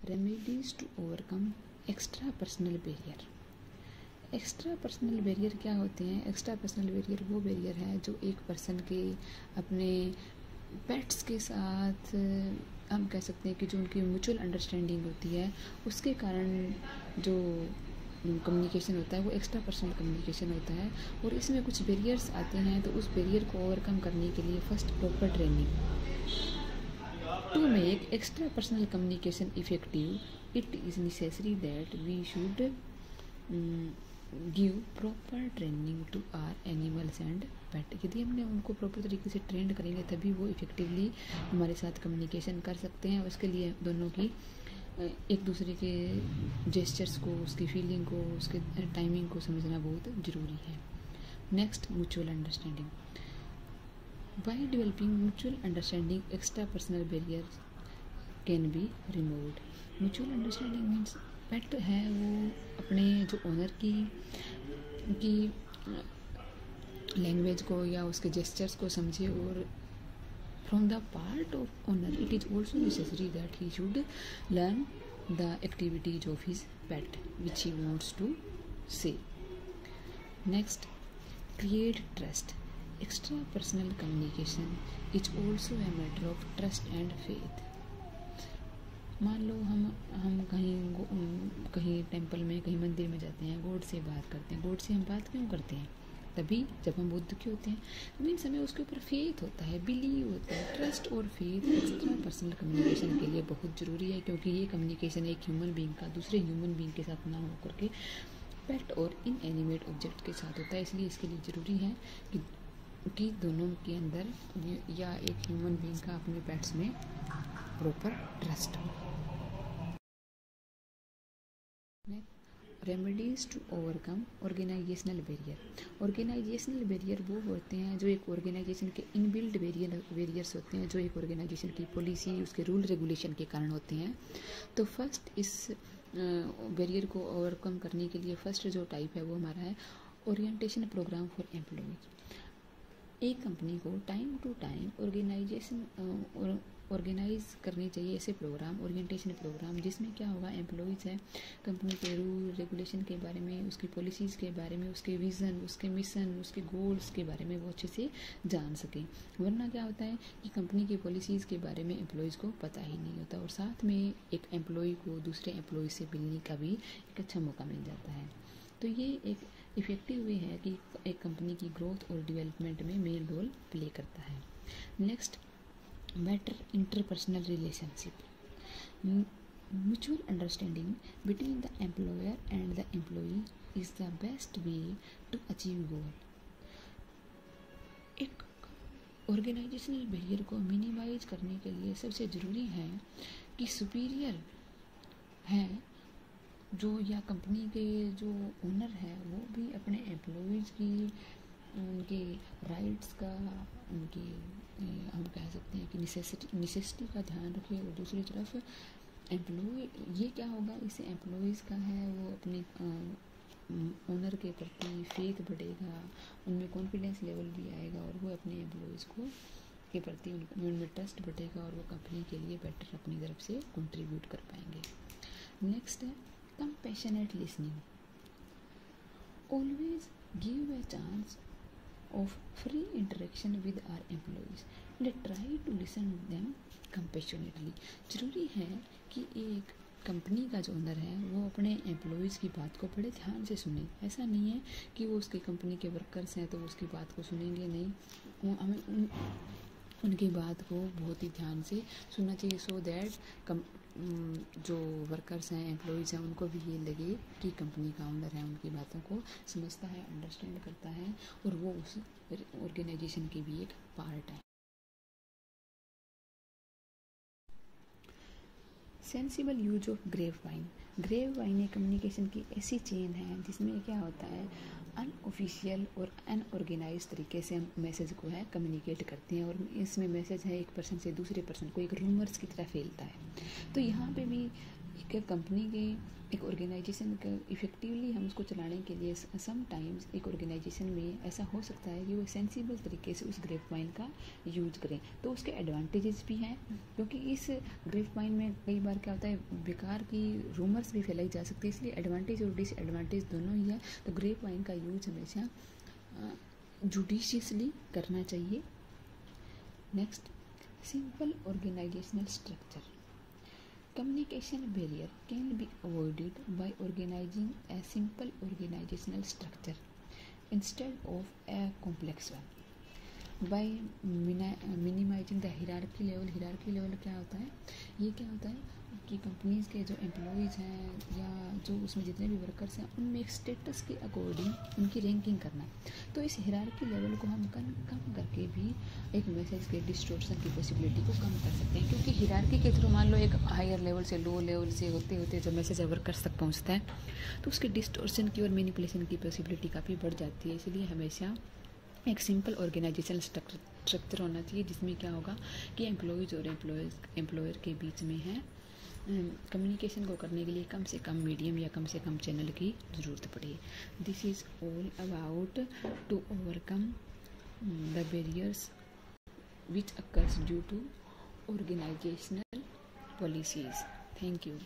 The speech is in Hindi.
Remedies to overcome extra personal barrier. Extra personal barrier क्या होते हैं? एक्स्ट्रा पर्सनल बैरियर वो बैरियर है जो एक पर्सन के अपने पेट्स के साथ, हम कह सकते हैं कि जो उनकी म्यूचुअल अंडरस्टैंडिंग होती है उसके कारण जो कम्युनिकेशन होता है वो एक्स्ट्रा पर्सनल कम्युनिकेशन होता है। और इसमें कुछ बैरियर्स आते हैं, तो उस बैरियर को ओवरकम करने के लिए first proper training. To make extra personal communication effective, it is necessary that we should give proper training to our animals and pet। यदि हमने उनको प्रॉपर तरीके से ट्रेंड करेंगे तभी वो इफेक्टिवली हमारे साथ कम्युनिकेशन कर सकते हैं। उसके लिए दोनों की एक दूसरे के जेस्चर्स को, उसकी फीलिंग को, उसके टाइमिंग को समझना बहुत ज़रूरी है। Next, mutual understanding. By developing mutual understanding, extra personal barriers can be removed। Mutual understanding means पेट है वो अपने जो ओनर की लैंग्वेज को या उसके जेस्चर्स को समझे, और from the part of owner it is also necessary that he should learn the activities of his pet which he wants to say. Next, create trust. Extra personal communication is also a matter of trust and faith। मान लो हम कहीं टेम्पल में, कहीं मंदिर में जाते हैं, गॉड से बात करते हैं। गॉड से हम बात क्यों करते हैं? तभी जब हम बहुत दुखी होते हैं, मीन्स हमें उसके ऊपर फेथ होता है, बिलीव होता है। ट्रस्ट और फेथ एक्स्ट्रा पर्सनल कम्युनिकेशन के लिए बहुत ज़रूरी है, क्योंकि ये कम्युनिकेशन एक ह्यूमन बीइंग का दूसरे ह्यूमन बीइंग के साथ ना होकर के पेट और इनएनिमेट ऑब्जेक्ट के साथ होता है। इसलिए इसके लिए ज़रूरी है कि दोनों के अंदर या एक ह्यूमन बीइंग का अपने पेट्स में प्रॉपर ट्रस्ट हो। Remedies to overcome organisational barrier. Organisational barrier वो होते हैं जो एक ऑर्गेनाइजेशन के इनबिल्ट बैरियर्स होते हैं, जो एक ऑर्गेनाइजेशन की पॉलिसी, उसके रूल रेगुलेशन के कारण होते हैं। तो फर्स्ट इस बैरियर को ओवरकम करने के लिए फर्स्ट जो टाइप है वो हमारा है ओरिएंटेशन प्रोग्राम फॉर एम्प्लॉयज। एक कंपनी को टाइम टू टाइम ऑर्गेनाइज करनी चाहिए ऐसे प्रोग्राम, ओरिएंटेशन प्रोग्राम, जिसमें क्या होगा, एम्प्लॉयज़ है कंपनी के रूल रेगुलेशन के बारे में, उसकी पॉलिसीज़ के बारे में, उसके विज़न, उसके मिशन, उसके गोल्स के बारे में वो अच्छे से जान सकें। वरना क्या होता है कि कंपनी की पॉलिसीज़ के बारे में एम्प्लॉयज़ को पता ही नहीं होता, और साथ में एक एम्प्लॉय को दूसरे एम्प्लॉय से मिलने का भी एक अच्छा मौका मिल जाता है। तो ये एक इफेक्टिव वे है कि एक कंपनी की ग्रोथ और डेवलपमेंट में मेन रोल प्ले करता है। Next, better interpersonal relationship. Mutual understanding between the employer and the employee is the best way to achieve goal. एक ऑर्गेनाइजेशनल बैरियर को मिनिमाइज करने के लिए सबसे ज़रूरी है कि सुपीरियर है जो, या कंपनी के जो ओनर है, वो भी अपने एम्प्लॉयज़ की, उनके राइट्स का, उनकी हम कह सकते हैं कि नेसेसिटी का ध्यान रखे। और दूसरी तरफ एम्प्लॉय, ये क्या होगा, इससे एम्प्लॉयज़ का है वो अपने ओनर के प्रति फेथ बढ़ेगा, उनमें कॉन्फिडेंस लेवल भी आएगा, और वो अपने एम्प्लॉयज़ को के प्रति उनमें ट्रस्ट बढ़ेगा, और वो कंपनी के लिए बेटर अपनी तरफ से कंट्रीब्यूट कर पाएंगे। नेक्स्ट है compassionate listening। Always give a chance of free interaction with our employees and try to listen them compassionately। जरूरी है कि एक कंपनी का जो ओनर है वो अपने एम्प्लॉयज़ की बात को बड़े ध्यान से सुने। ऐसा नहीं है कि वो उसके कंपनी के वर्कर्स हैं तो वो उसकी बात को सुनेंगे नहीं, वो हमें उनकी बात को बहुत ही ध्यान से सुनना चाहिए, सो दैट जो वर्कर्स हैं, एम्प्लॉयज़ हैं, उनको भी ये लगे कि कंपनी का ओनर है उनकी बातों को समझता है, अंडरस्टैंड करता है, और वो उस ऑर्गेनाइजेशन की भी एक पार्ट है। Sensible use of grapevine. Grapevine एक कम्युनिकेशन की ऐसी चेन है जिसमें क्या होता है, अनऑफिशियल और अनऑर्गेनाइज तरीके से हम मैसेज को है कम्युनिकेट करते हैं, और इसमें मैसेज है एक पर्सन से दूसरे पर्सन को एक रूमर्स की तरह फैलता है। तो यहाँ पे भी एक कंपनी के, एक ऑर्गेनाइजेशन का इफ़ेक्टिवली हम उसको चलाने के लिए सम टाइम्स एक ऑर्गेनाइजेशन में ऐसा हो सकता है कि वो सेंसिबल तरीके से उस ग्रेप वाइन का यूज करें, तो उसके एडवांटेजेस भी हैं, क्योंकि इस ग्रेप वाइन में कई बार क्या होता है बेकार की रूमर्स भी फैलाई जा सकती है, इसलिए एडवांटेज और डिसएडवांटेज दोनों ही है। तो ग्रेप वाइन का यूज हमेशा जुडिशियसली करना चाहिए। Next, simple organisational structure. Communication barrier can be avoided by organizing a simple organizational structure instead of a complex one. By minimizing the hierarchy level. Hierarchy level क्या होता है? ये क्या होता है कि कंपनीज के जो एम्प्लॉयज़ हैं या जो उसमें जितने भी वर्कर्स हैं उनमें एक स्टेटस के अकॉर्डिंग उनकी रैंकिंग करना। तो इस हिरार्की लेवल को हम कम करके भी एक मैसेज के डिस्टोर्शन की पॉसिबिलिटी को कम कर सकते हैं, क्योंकि हिरार्की के थ्रू मान लो एक हायर लेवल से लो लेवल से होते होते जो मैसेज वर्कर्स तक पहुंचता है तो उसके डिस्टोर्शन की और मैनिपुलेशन की पॉसिबिलिटी काफ़ी बढ़ जाती है। इसलिए हमेशा एक सिंपल ऑर्गेनाइजेशनल स्ट्रक्चर होना चाहिए, जिसमें क्या होगा कि एम्प्लॉयज़ और एम्प्लॉयर के बीच में है कम्युनिकेशन को करने के लिए कम से कम मीडियम या कम से कम चैनल की ज़रूरत पड़े। This is all about to overcome the barriers which occurs due to organizational policies. Thank you.